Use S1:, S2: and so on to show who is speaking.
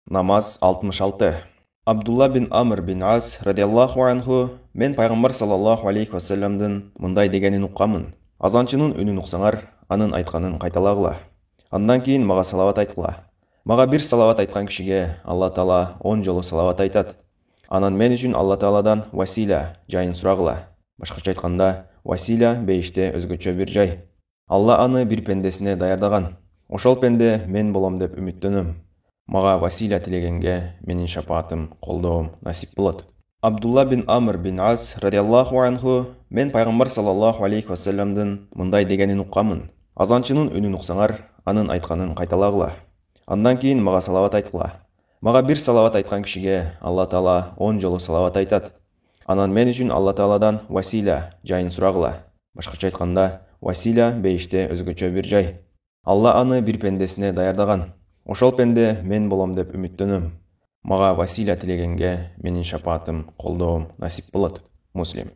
S1: Намаз 66. Абдулла бин Амр бин Ас радиаллаху анху мен пайғамбар саллаллаху алейхи вассаламдың мындай дегенін ұққамын. Азаншының үнін ұқсаңар, анын айтқанын қайталағыла. Андан кейін маға салават айтқыла. Маға бір салават айтқан кішіге Алла Таала 10 жолы салават айтады. Анан мен үшін Алла Тааладан василя жайын сұрағыла. Башқаша айтқанда, василя бейіште өзгөчө бір жай. Алла аны бір пендесіне даярдаған. Ошол пенде мен болом деп үміттөнөм. Маға василя тілегенге менің шапаатым, қолдауым насип болады. Абдулла бин Амр бин Ас радиаллаху анху мен пайғамбар саллаллаху алейхи вассаламдың мындай дегенін ұққамын. Азаншының үнін ұқсаңар, анын айтқанын қайталағыла. Андан кейін маға салават айтқыла. Маға бір салават айтқан кішіге Алла Таала 10 жолы салават айтады. Анан мен үшін Алла Тааладан василя жайын сұрағыла. Башқаша айтқанда, василя бейіште өзгөчө бір жай. Алла аны бір пендесіне даярдаған. Ошол пенде мен болом деп үміттөнөм. Маға василя тілегенге менің шапаатым, қолдауым насип болады. Муслим.